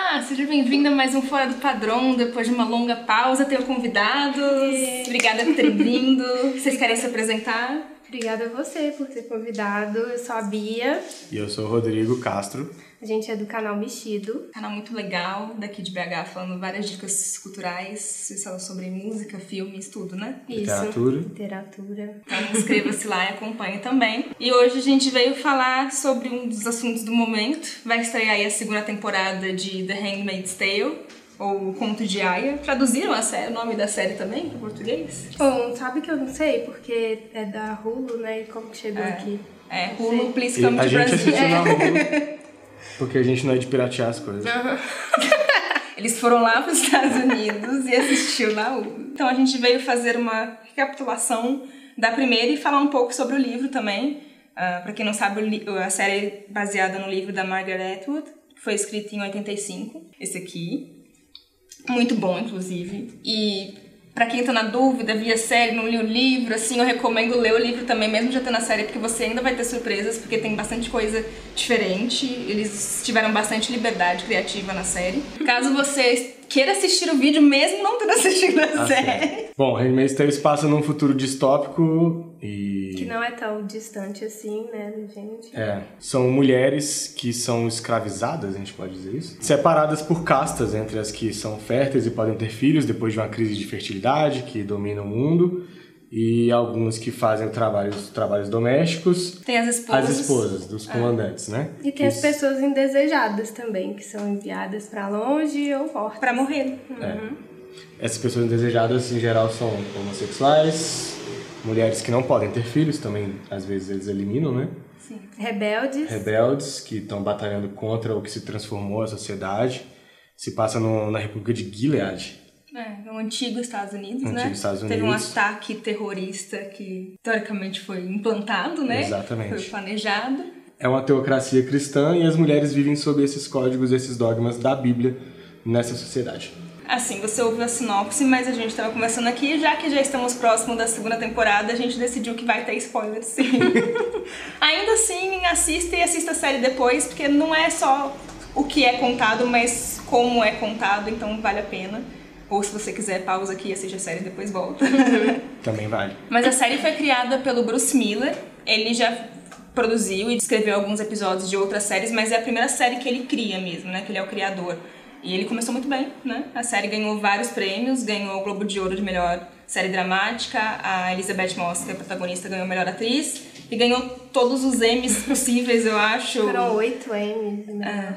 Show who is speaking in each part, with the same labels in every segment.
Speaker 1: Olá, seja bem-vinda a mais um Fora do Padrão. Depois de uma longa pausa, tenho convidados. Obrigada por terem vindo. Vocês querem se apresentar?
Speaker 2: Obrigada a você por ter convidado. Eu sou a Bia.
Speaker 3: E eu sou o Rodrigo Castro.
Speaker 2: A gente é do canal Mexido.
Speaker 1: Canal muito legal, daqui de BH, falando várias dicas culturais. Vocês falam sobre música, filmes, tudo, né?
Speaker 2: Isso. Literatura.
Speaker 1: Então inscreva-se lá e acompanhe também. E hoje a gente veio falar sobre um dos assuntos do momento. Vai estrear aí a segunda temporada de The Handmaid's Tale, ou O Conto de Aia. Traduziram o nome da série também para português?
Speaker 2: Bom, sabe que eu não sei, porque é da Hulu, né? E como que chegou aqui?
Speaker 1: Hulu, please come to
Speaker 3: Brasil. A gente assistiu na Hulu, porque a gente não é de piratear as coisas.
Speaker 1: Eles foram lá para os Estados Unidos e assistiu na Hulu. Então a gente veio fazer uma recapitulação da primeira e falar um pouco sobre o livro também. Para quem não sabe, a série é baseada no livro da Margaret Atwood, que foi escrito em 85, esse aqui. Muito bom, inclusive. E pra quem tá na dúvida, via série, não li o livro, assim, eu recomendo ler o livro também, mesmo já tendo a série, porque você ainda vai ter surpresas, porque tem bastante coisa diferente. Eles tiveram bastante liberdade criativa na série. Caso você queira assistir o vídeo, mesmo não tendo assistido a série.
Speaker 3: Bom, Handmaid's Tale se passa num futuro distópico e...
Speaker 2: que não é tão distante assim, né, gente?
Speaker 3: São mulheres que são escravizadas, a gente pode dizer isso, separadas por castas entre as que são férteis e podem ter filhos depois de uma crise de fertilidade que domina o mundo, e algumas que fazem trabalhos domésticos.
Speaker 1: Tem as esposas.
Speaker 3: As esposas dos comandantes, né?
Speaker 2: E tem as pessoas indesejadas também, que são enviadas pra longe ou mortas.
Speaker 1: Pra morrer.
Speaker 3: Essas pessoas indesejadas, em geral, são homossexuais, mulheres que não podem ter filhos, também, às vezes, eles eliminam, né?
Speaker 2: Sim. Rebeldes,
Speaker 3: que estão batalhando contra o que se transformou a sociedade. Se passa na República de Gilead.
Speaker 1: No antigo Estados Unidos, né?
Speaker 3: Estados Unidos.
Speaker 1: Teve um ataque terrorista que, teoricamente, foi implantado, né?
Speaker 3: Exatamente.
Speaker 1: Foi planejado.
Speaker 3: É uma teocracia cristã e as mulheres vivem sob esses códigos, esses dogmas da Bíblia nessa sociedade.
Speaker 1: Assim, você ouviu a sinopse, mas a gente estava conversando aqui, já que já estamos próximo da segunda temporada, a gente decidiu que vai ter spoiler, sim. Ainda assim, assista a série depois, porque não é só o que é contado, mas como é contado, então vale a pena. Ou se você quiser, pausa aqui, assiste a série e depois volta.
Speaker 3: Também vale.
Speaker 1: Mas a série foi criada pelo Bruce Miller. Ele já produziu e escreveu alguns episódios de outras séries, mas é a primeira série que ele cria mesmo, né? Que ele é o criador. E ele começou muito bem, né? A série ganhou vários prêmios, ganhou o Globo de Ouro de melhor série dramática, a Elizabeth Moss, que é a protagonista, ganhou melhor atriz, e ganhou todos os Emmys possíveis, eu acho.
Speaker 2: Foram 8 Emmys.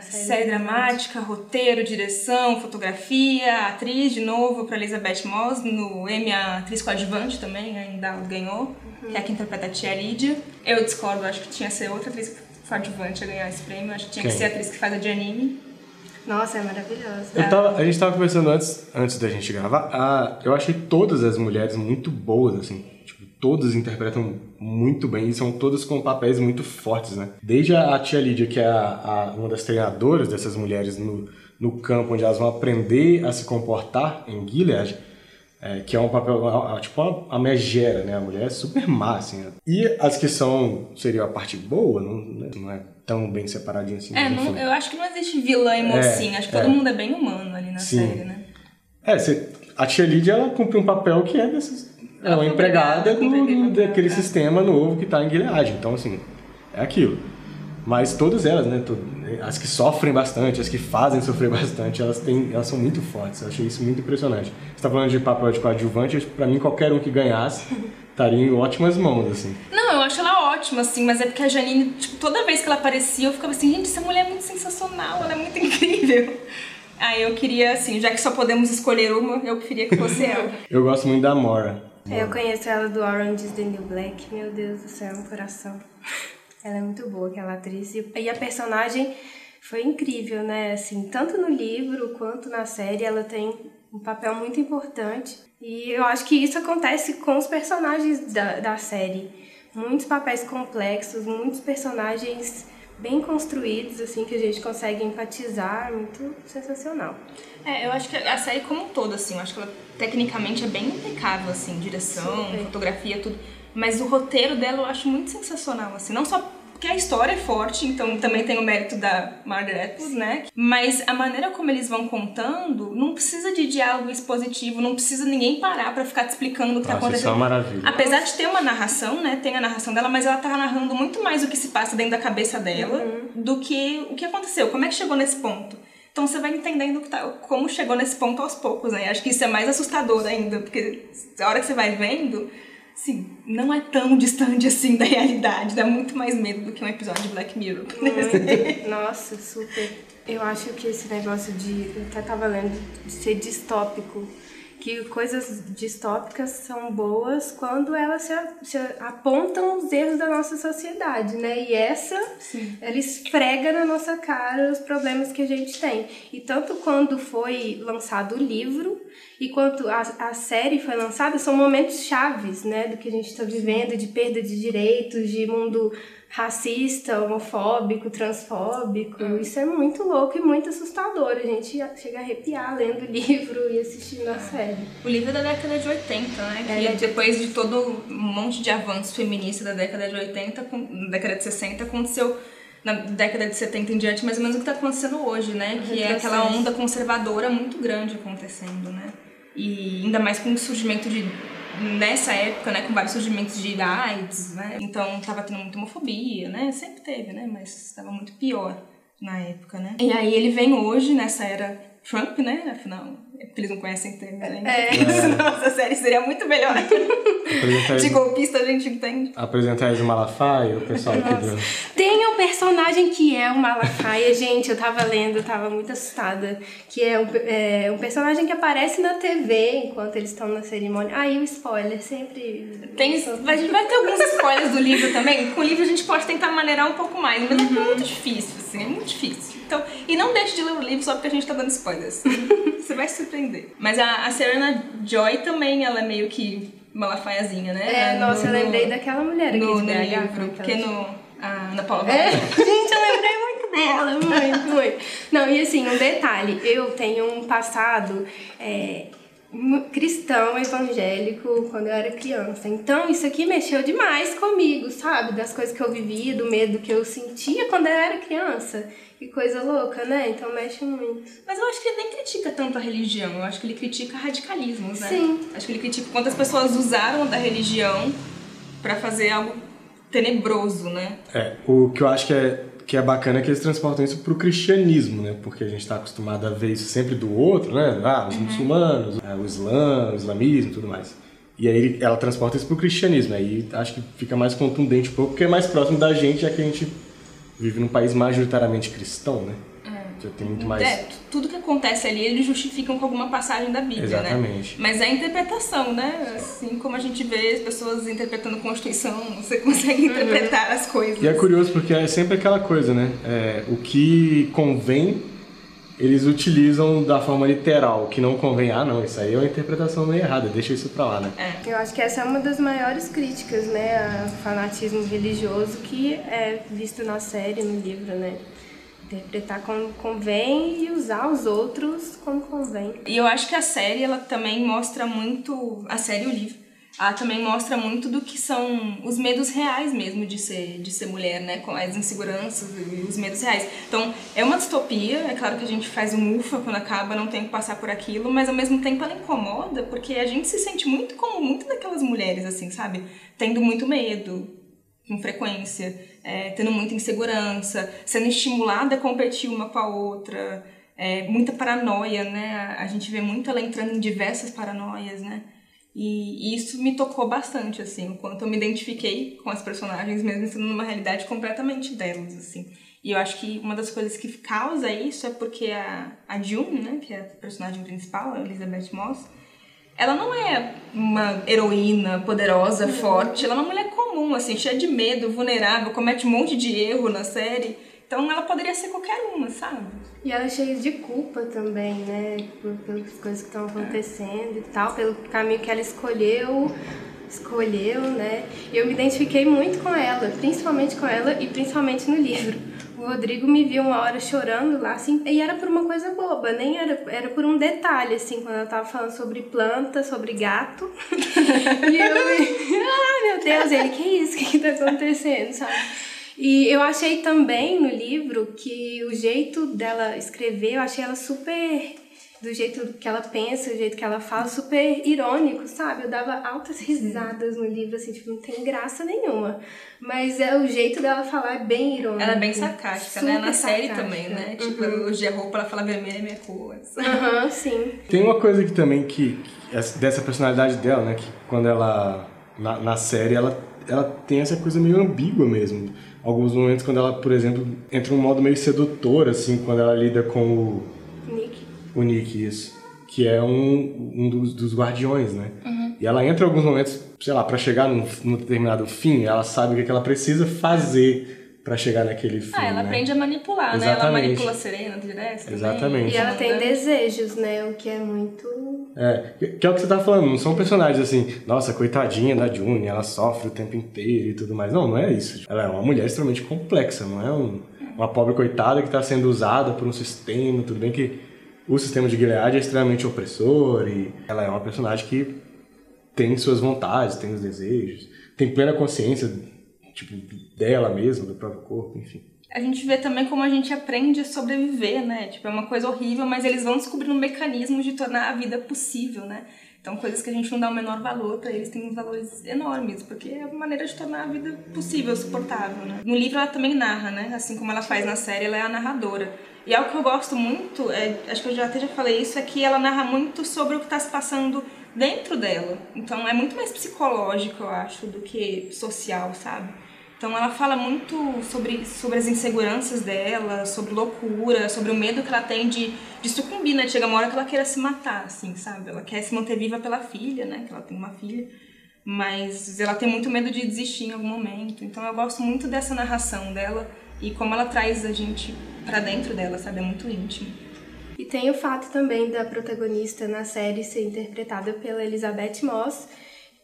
Speaker 1: Série dramática, roteiro, direção, fotografia, atriz, de novo, para Elizabeth Moss. No Emmy, a atriz coadjuvante também ainda ganhou, que é a que interpreta a tia Lídia. Eu discordo, acho que tinha que ser outra atriz coadjuvante a ganhar esse prêmio, acho que tinha que ser a atriz que faz a Janine.
Speaker 2: Nossa, é maravilhosa.
Speaker 3: A gente tava conversando antes da gente gravar, eu achei todas as mulheres muito boas, assim. Tipo, todas interpretam muito bem e são todas com papéis muito fortes, né? Desde a tia Lídia, que é uma das treinadoras dessas mulheres no campo, onde elas vão aprender a se comportar em Gilead, que é um papel, tipo a megera, né? A mulher é super má, assim. E as que seria a parte boa, não é tão bem separadinha assim.
Speaker 1: Eu acho que não existe vilã e mocinha, acho que todo mundo é bem humano ali na série, né?
Speaker 3: A tia Lídia, ela cumpre um papel que é dessas... Ela é uma empregada daquele sistema novo que tá em Gilead, então assim, é aquilo. Mas todas elas, né, as que sofrem bastante, as que fazem sofrer bastante, elas são muito fortes. Eu achei isso muito impressionante. Você tá falando de papel de coadjuvante, pra mim qualquer um que ganhasse estaria em ótimas mãos, assim.
Speaker 1: Não, eu acho ela ótima, assim, mas é porque a Janine, tipo, toda vez que ela aparecia, eu ficava assim, gente, essa mulher é muito sensacional, ela é muito incrível. Aí eu queria, assim, já que só podemos escolher uma, eu queria que fosse ela.
Speaker 3: Eu gosto muito da Mora.
Speaker 2: Eu conheço ela do Orange is the New Black, meu Deus do céu, um coração. Ela é muito boa, aquela atriz. E a personagem foi incrível, né? Assim, tanto no livro quanto na série, ela tem um papel muito importante. E eu acho que isso acontece com os personagens da série. Muitos papéis complexos, muitos personagens bem construídos, assim, que a gente consegue empatizar. Muito sensacional.
Speaker 1: Eu acho que a série como um todo, assim, eu acho que ela tecnicamente é bem impecável, assim, direção, fotografia, tudo. Mas o roteiro dela eu acho muito sensacional, assim, não só porque a história é forte, então também tem o mérito da Margaret Atwood, né? Mas a maneira como eles vão contando, não precisa de diálogo expositivo, não precisa ninguém parar pra ficar te explicando o que tá acontecendo.
Speaker 3: Isso é uma maravilha.
Speaker 1: Apesar de ter uma narração, né? Tem a narração dela, mas ela tá narrando muito mais o que se passa dentro da cabeça dela do que o que aconteceu, como é que chegou nesse ponto. Então você vai entendendo como chegou nesse ponto aos poucos, né? Acho que isso é mais assustador ainda, porque a hora que você vai vendo, assim, não é tão distante assim da realidade, dá muito mais medo do que um episódio de Black Mirror.
Speaker 2: Nossa, super. Eu acho que esse negócio eu até tava lendo, de ser distópico, que coisas distópicas são boas quando elas se apontam os erros da nossa sociedade, né? E ela esfrega na nossa cara os problemas que a gente tem. E tanto quando foi lançado o livro e quanto a série foi lançada, são momentos chaves, né? Do que a gente está vivendo, de perda de direitos, de mundo racista, homofóbico, transfóbico. Isso é muito louco e muito assustador. A gente chega a arrepiar lendo o livro e assistindo a série.
Speaker 1: O livro é da década de 80, né? Que depois de todo um monte de avanço feminista da década de 80, da década de 60, aconteceu na década de 70 em diante, mais ou menos o que está acontecendo hoje, né? Que é aquela onda conservadora muito grande acontecendo, né? E ainda mais com o surgimento nessa época, né, com vários surgimentos de AIDS, né, então tava tendo muita homofobia, né, sempre teve, né, mas estava muito pior na época, né. E aí ele vem hoje, nessa era Trump, né, afinal, porque eles não conhecem termo, né, nossa série seria muito melhor. De golpista a gente entende.
Speaker 3: Apresentar o Malafaia, o pessoal aqui do...
Speaker 2: Tem um personagem que é o Malafaia, gente, eu tava lendo, eu tava muito assustada, que é um personagem que aparece na TV enquanto eles estão na cerimônia. Aí o spoiler sempre...
Speaker 1: A gente vai ter alguns spoilers do livro também. Com o livro a gente pode tentar maneirar um pouco mais, mas é muito difícil, assim, é muito difícil. Então, e não deixe de ler o livro só porque a gente tá dando spoilers. Você vai se surpreender. Mas a Serena Joy também, ela é meio que malafaiazinha, né?
Speaker 2: Nossa, eu lembrei daquela mulher aqui de BH.
Speaker 1: Livro, porque a Ana Paula
Speaker 2: gente, eu lembrei muito dela, muito. Não, e assim, um detalhe, eu tenho um passado cristão, evangélico, quando eu era criança. Então, isso aqui mexeu demais comigo, sabe? Das coisas que eu vivia, do medo que eu sentia quando eu era criança. Que coisa louca, né? Então mexe muito.
Speaker 1: Mas eu acho que ele nem critica tanto a religião, eu acho que ele critica radicalismos, né?
Speaker 2: Sim.
Speaker 1: Acho que ele critica quantas pessoas usaram da religião pra fazer algo tenebroso, né?
Speaker 3: O que eu acho que é bacana é que eles transportam isso pro cristianismo, né? Porque a gente tá acostumado a ver isso sempre do outro, né? Os muçulmanos, o Islã, o islamismo e tudo mais. E aí ela transporta isso pro cristianismo, aí acho que fica mais contundente um pouco, porque é mais próximo da gente, já que a gente vive num país majoritariamente cristão, né? Já tem muito mais...
Speaker 1: Tudo que acontece ali, eles justificam com alguma passagem da Bíblia,
Speaker 3: Exatamente.
Speaker 1: Né? Mas é a interpretação, né? Assim como a gente vê as pessoas interpretando a Constituição, você consegue interpretar as coisas.
Speaker 3: E é curioso porque é sempre aquela coisa, né? O que convém, eles utilizam da forma literal. O que não convém, não, isso aí é uma interpretação meio errada, deixa isso pra lá, né?
Speaker 2: Eu acho que essa é uma das maiores críticas, né? Ao fanatismo religioso que é visto na série, no livro, né? Interpretar como convém e usar os outros como convém.
Speaker 1: E eu acho que a série, ela também mostra muito... A série e o livro. Ela também mostra muito do que são os medos reais mesmo de ser mulher, né? Com as inseguranças e os medos reais. Então, é uma distopia. É claro que a gente faz um ufa quando acaba, não tem que passar por aquilo. Mas, ao mesmo tempo, ela incomoda porque a gente se sente muito como muitas daquelas mulheres, assim, sabe? Tendo muito medo, com frequência. Tendo muita insegurança, sendo estimulada a competir uma com a outra, muita paranoia, né? A gente vê muito ela entrando em diversas paranoias, né? E isso me tocou bastante, assim, o quanto eu me identifiquei com as personagens, mesmo sendo numa realidade completamente delas, assim. E eu acho que uma das coisas que causa isso é porque a June, né, que é a personagem principal, a Elizabeth Moss, ela não é uma heroína poderosa, forte, ela é uma mulher comum, assim, cheia de medo, vulnerável, comete um monte de erro na série. Então ela poderia ser qualquer uma, sabe?
Speaker 2: E ela é cheia de culpa também, né? Pelas coisas que estão acontecendo e tal, pelo caminho que ela escolheu, né? E eu me identifiquei muito com ela, principalmente com ela e principalmente no livro. O Rodrigo me viu uma hora chorando lá, assim, e era por uma coisa boba, nem era por um detalhe, assim, quando ela tava falando sobre planta, sobre gato. E eu, meu Deus, ele, que isso? O que tá acontecendo, sabe? E eu achei também no livro que o jeito dela escrever, eu achei ela super... do jeito que ela pensa, do jeito que ela fala, super irônico, sabe? Eu dava altas risadas no livro, assim, tipo, não tem graça nenhuma. Mas o jeito dela falar é bem irônico.
Speaker 1: Ela é bem sarcástica, né? Na série também, né? Tipo, ela elogia a roupa, ela fala vermelha é minha cor.
Speaker 2: Sim.
Speaker 3: Tem uma coisa que também, dessa personalidade dela, né? Que quando ela, na série, ela tem essa coisa meio ambígua mesmo. Alguns momentos quando ela, por exemplo, entra num modo meio sedutor, assim, quando ela lida com o Nick, isso. Que é um dos guardiões, né? E ela entra em alguns momentos, sei lá, pra chegar num determinado fim, ela sabe o que ela precisa fazer pra chegar naquele fim,
Speaker 1: ela aprende a manipular,
Speaker 3: Exatamente.
Speaker 1: né? Ela manipula a Serena direto.
Speaker 3: Exatamente.
Speaker 2: E ela tem desejos, né? O que é muito...
Speaker 3: que é o que você tá falando, não são personagens assim, nossa, coitadinha da June, ela sofre o tempo inteiro e tudo mais. Não é isso. Ela é uma mulher extremamente complexa, não é uma pobre coitada que tá sendo usada por um sistema, tudo bem que o sistema de Gilead é extremamente opressor e ela é uma personagem que tem suas vontades, tem os desejos, tem plena consciência, tipo, dela mesma, do próprio corpo, enfim.
Speaker 1: A gente vê também como a gente aprende a sobreviver, né? Tipo, é uma coisa horrível, mas eles vão descobrindo mecanismos de tornar a vida possível, né? Então, coisas que a gente não dá o menor valor para eles têm valores enormes, porque é uma maneira de tornar a vida possível, suportável, né? No livro ela também narra, né? Assim como ela faz na série, ela é a narradora. E algo que eu gosto muito, acho que eu até já falei isso, é que ela narra muito sobre o que está se passando dentro dela. Então, é muito mais psicológico, eu acho, do que social, sabe? Então ela fala muito sobre as inseguranças dela, sobre loucura, sobre o medo que ela tem de sucumbir, né? Chega uma hora que ela queira se matar, assim, sabe? Ela quer se manter viva pela filha, né? Que ela tem uma filha, mas ela tem muito medo de desistir em algum momento. Então eu gosto muito dessa narração dela e como ela traz a gente pra dentro dela, sabe? É muito íntimo.
Speaker 2: E tem o fato também da protagonista na série ser interpretada pela Elizabeth Moss,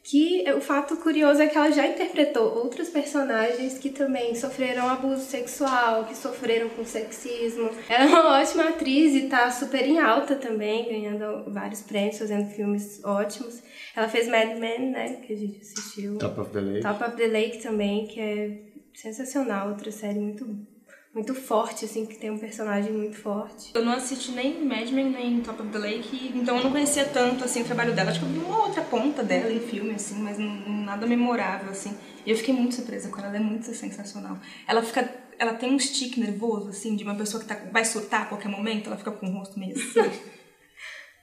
Speaker 2: que o fato curioso é que ela já interpretou outros personagens que também sofreram abuso sexual, que sofreram com sexismo. Ela é uma ótima atriz e tá super em alta também, ganhando vários prêmios, fazendo filmes ótimos. Ela fez Mad Men, né, que a gente assistiu.
Speaker 3: Top of the Lake.
Speaker 2: Top of the Lake também, que é sensacional, outra série muito forte, assim, que tem um personagem muito forte.
Speaker 1: Eu não assisti nem Mad Men, nem Top of the Lake, então eu não conhecia tanto, assim, o trabalho dela. Acho que eu vi uma outra ponta dela em filme, assim, mas nada memorável, assim. E eu fiquei muito surpresa com ela, ela é muito sensacional. Ela tem um tique nervoso, assim, de uma pessoa que vai surtar a qualquer momento, ela fica com o rosto meio assim.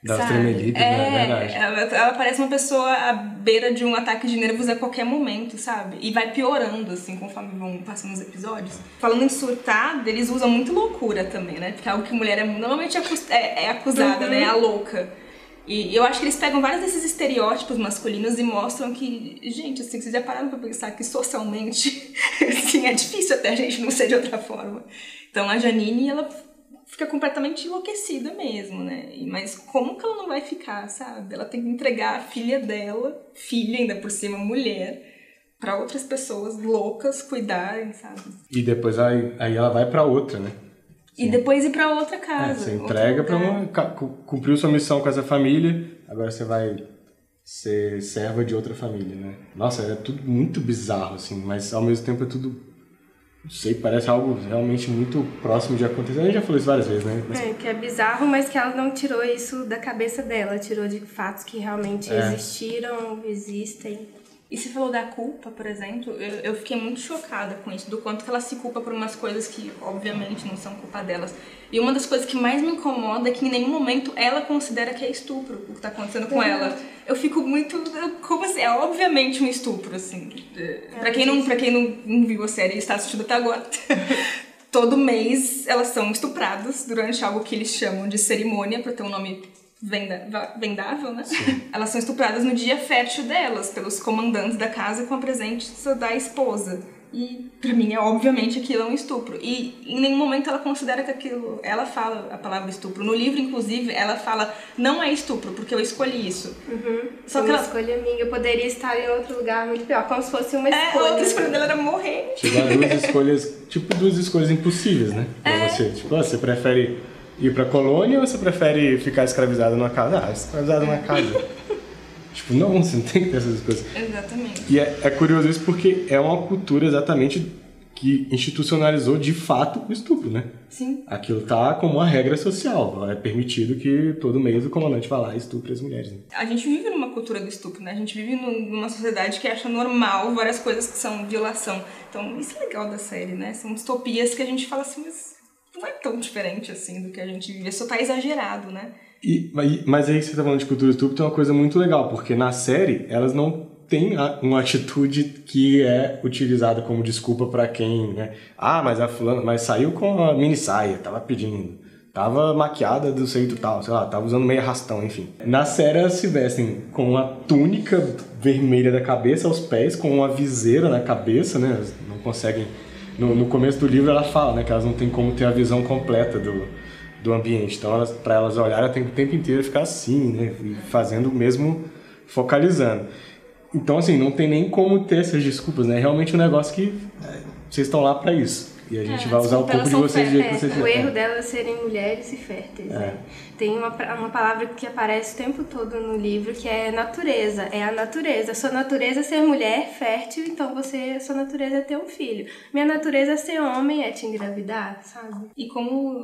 Speaker 3: Dá as tremelitas, né? É verdade.
Speaker 1: Ela parece uma pessoa à beira de um ataque de nervos a qualquer momento, sabe? E vai piorando, assim, conforme vão passando os episódios. Falando em surtar, eles usam muito loucura também, né? Porque é algo que mulher normalmente é acusada, né? A louca. E eu acho que eles pegam vários desses estereótipos masculinos e mostram que, gente, assim, vocês já pararam pra pensar que socialmente, assim, é difícil até a gente não ser de outra forma. Então a Janine, ela fica completamente enlouquecida mesmo, né? Mas como que ela não vai ficar, sabe? Ela tem que entregar a filha dela, filha ainda por cima, mulher, pra outras pessoas loucas cuidarem, sabe?
Speaker 3: E depois aí ela vai pra outra, né?
Speaker 1: E depois ir pra outra casa.
Speaker 3: Você entrega pra uma... Cumpriu sua missão com essa família, agora você vai ser serva de outra família, né? Nossa, é tudo muito bizarro, assim, mas ao mesmo tempo é tudo... Não sei, parece algo realmente muito próximo de acontecer. A gente já falou isso várias vezes, né? Mas...
Speaker 2: que é bizarro, mas que ela não tirou isso da cabeça dela. Tirou de fatos que realmente existiram, existem.
Speaker 1: E você falou da culpa, por exemplo, eu fiquei muito chocada com isso, do quanto que ela se culpa por umas coisas que, obviamente, não são culpa delas. E uma das coisas que mais me incomoda é que em nenhum momento ela considera que é estupro o que tá acontecendo com ela. Eu fico muito... Como assim? É obviamente um estupro, assim. Pra quem não viu a série e está assistindo até agora, todo mês elas são estupradas durante algo que eles chamam de cerimônia, pra ter um nome... vendável, né? Sim. Elas são estupradas no dia fértil delas, pelos comandantes da casa com a presença da esposa. E pra mim, obviamente, aquilo é um estupro. E em nenhum momento ela considera que aquilo... Ela fala a palavra estupro. No livro, inclusive, ela fala, não é estupro, porque eu escolhi isso.
Speaker 2: Só que ela... escolha minha, eu poderia estar em outro lugar muito pior, como se fosse uma escolha.
Speaker 1: A outra escolha dela era morrer.
Speaker 3: Chegou a duas escolhas impossíveis, né? Pra você. Tipo, você prefere... ir pra colônia ou você prefere ficar escravizada numa casa? Ah, escravizada numa casa. Tipo, não, você não tem que ter essas coisas.
Speaker 1: Exatamente.
Speaker 3: E é curioso isso porque é uma cultura exatamente que institucionalizou de fato o estupro, né?
Speaker 1: Sim.
Speaker 3: Aquilo tá como uma regra social. É permitido que todo mês o comandante vá lá e estupre as mulheres. Né?
Speaker 1: A gente vive numa cultura do estupro, né? A gente vive numa sociedade que acha normal várias coisas que são violação. Então, isso é legal da série, né? São distopias que a gente fala assim, mas não é tão diferente assim do que a gente vive. Só tá exagerado, né?
Speaker 3: Mas aí você tá falando de cultura do estupro, tem uma coisa muito legal, porque na série elas não têm uma atitude que é utilizada como desculpa pra quem, né? Ah, mas a fulana, mas saiu com a mini saia, tava pedindo. Tava maquiada do jeito tal, sei lá, tava usando meio arrastão, enfim. Na série elas se vestem com uma túnica vermelha da cabeça aos pés, com uma viseira na cabeça, né? Elas não conseguem... No começo do livro ela fala, né, que elas não têm como ter a visão completa do ambiente. Então, para elas olharem, tem que o tempo inteiro ficar assim, né? Fazendo mesmo, focalizando. Então, assim, não tem nem como ter essas desculpas, né? É realmente um negócio que vocês estão lá para isso. E a gente vai usar o corpo de vocês do jeito que vocês
Speaker 2: O erro delas serem mulheres e férteis, né? Tem uma palavra que aparece o tempo todo no livro, que é natureza. É a natureza. Sua natureza é ser mulher, fértil, então sua natureza é ter um filho. Minha natureza é ser homem, é te engravidar, sabe?
Speaker 1: E como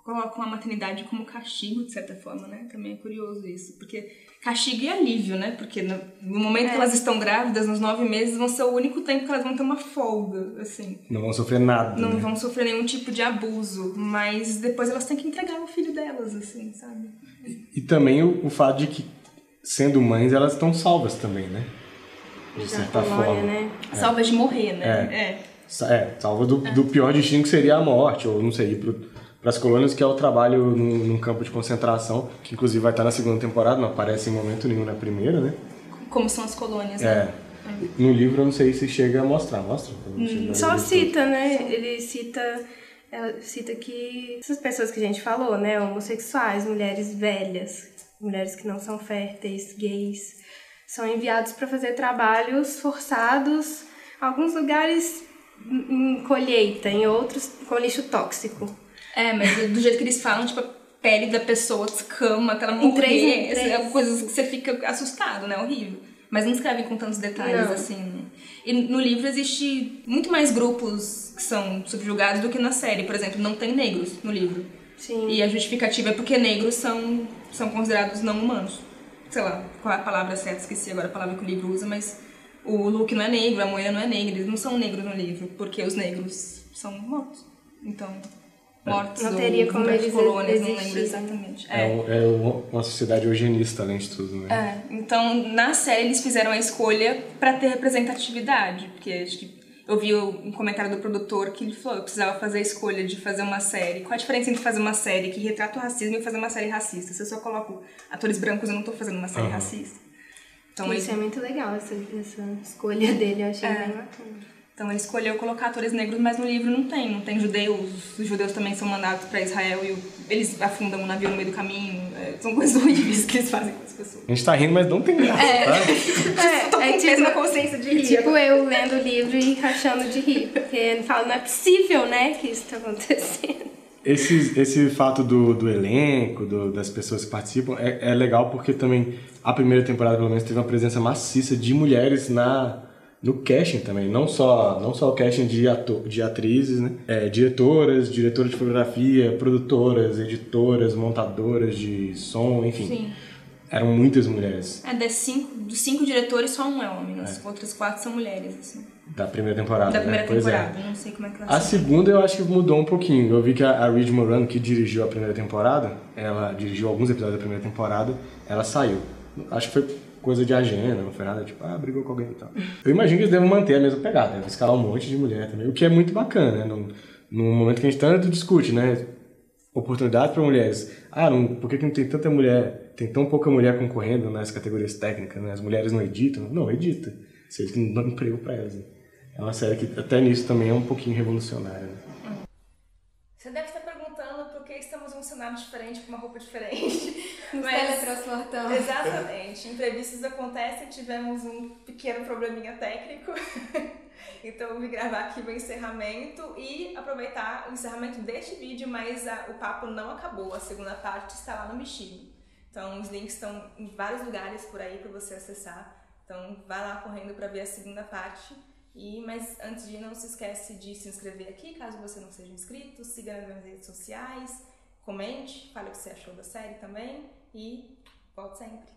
Speaker 1: colocam a maternidade como castigo, de certa forma, né? Também é curioso isso, porque castigo e alívio, né? Porque no momento que elas estão grávidas, nos 9 meses, vão ser o único tempo que elas vão ter uma folga, assim.
Speaker 3: Não vão sofrer nada.
Speaker 1: Não
Speaker 3: né?
Speaker 1: vão sofrer nenhum tipo de abuso, mas depois elas têm que entregar o filho delas, assim, sabe?
Speaker 3: E também o fato de que, sendo mães, elas estão salvas também, né? De certa forma.
Speaker 2: Né?
Speaker 1: Salvas de morrer, né?
Speaker 3: Salva do pior destino que seria a morte, ou não sei, ir para as colônias, que é o trabalho num campo de concentração, que inclusive vai estar na segunda temporada, não aparece em momento nenhum na primeira, né?
Speaker 1: Como são as colônias, né?
Speaker 3: No livro eu não sei se chega a mostrar. Mostra?
Speaker 2: Só cita, né? Ele cita que essas pessoas que a gente falou, né? Homossexuais, mulheres velhas, mulheres que não são férteis, gays, são enviados para fazer trabalhos forçados, em alguns lugares em colheita, em outros com lixo tóxico.
Speaker 1: Mas do jeito que eles falam, tipo, a pele da pessoa descama até ela morrer. É coisas que você fica assustado, né? Horrível. Mas não escrevem com tantos detalhes assim. E no livro existe muito mais grupos que são subjugados do que na série. Por exemplo, não tem negros no livro.
Speaker 2: Sim.
Speaker 1: E a justificativa é porque negros são considerados não humanos. Sei lá, qual é a palavra certa, esqueci agora a palavra que o livro usa, mas o Luke não é negro, a Moira não é negra, eles não são negros no livro, porque os negros são mortos. Então... mortos
Speaker 2: não teria como eles
Speaker 1: colônias, não lembro exatamente.
Speaker 3: É uma sociedade eugenista, além de tudo, né?
Speaker 1: Então, na série, eles fizeram a escolha pra ter representatividade, porque acho que eu vi um comentário do produtor que ele falou que eu precisava fazer a escolha de fazer uma série. Qual a diferença entre fazer uma série que retrata o racismo e fazer uma série racista? Se eu só coloco atores brancos, eu não tô fazendo uma série racista. Então,
Speaker 2: isso é muito legal, essa escolha dele, eu achei bem bacana.
Speaker 1: Então ele escolheu colocar atores negros, mas no livro não tem judeus. Os judeus também são mandados para Israel e eles afundam um navio no meio do caminho. São coisas horríveis que eles fazem com as pessoas.
Speaker 3: A gente tá rindo, mas não tem graça, tá?
Speaker 1: Tô com peso na consciência de rir.
Speaker 2: Tipo eu lendo o livro e rachando de rir, porque falo, não é possível, né, que isso tá acontecendo.
Speaker 3: Esse fato do elenco, das pessoas que participam, é legal porque também a primeira temporada, pelo menos, teve uma presença maciça de mulheres no casting também, não só o casting de atrizes, né? Diretoras de fotografia, produtoras, editoras, montadoras de som, enfim.
Speaker 1: Sim.
Speaker 3: Eram muitas mulheres.
Speaker 1: Dos 5 diretores, só um é homem, as outras 4 são mulheres, assim.
Speaker 3: Da primeira temporada,
Speaker 1: Da primeira
Speaker 3: Pois
Speaker 1: temporada, não sei como é que ela
Speaker 3: A segunda eu acho que mudou um pouquinho. Eu vi que a Reed Moran, que dirigiu a primeira temporada, ela dirigiu alguns episódios da primeira temporada, ela saiu. Acho que foi coisa de agenda, não foi nada tipo, brigou com alguém e tal. Eu imagino que eles devem manter a mesma pegada, devem escalar um monte de mulher também, o que é muito bacana, né? No momento que a gente tanto discute, né? Oportunidade para mulheres. Por que não tem tanta mulher, tem tão pouca mulher concorrendo nas categorias técnicas, né? As mulheres não editam? Não, edita. Se eles não dão emprego para elas. Né? É uma série que até nisso também é um pouquinho revolucionária, né?
Speaker 1: Você deve estar perguntando por que estamos num cenário diferente, com uma roupa diferente.
Speaker 2: Nos teletransportamos.
Speaker 1: Exatamente. Imprevistos acontecem, tivemos um pequeno probleminha técnico. Então eu vim gravar aqui o encerramento e aproveitar o encerramento deste vídeo, mas o papo não acabou. A segunda parte está lá no bichinho. Então os links estão em vários lugares por aí para você acessar. Então vai lá correndo para ver a segunda parte. Mas antes de ir, não se esquece de se inscrever aqui, caso você não seja inscrito, siga nas minhas redes sociais, comente, fale o que você achou da série também e volte sempre.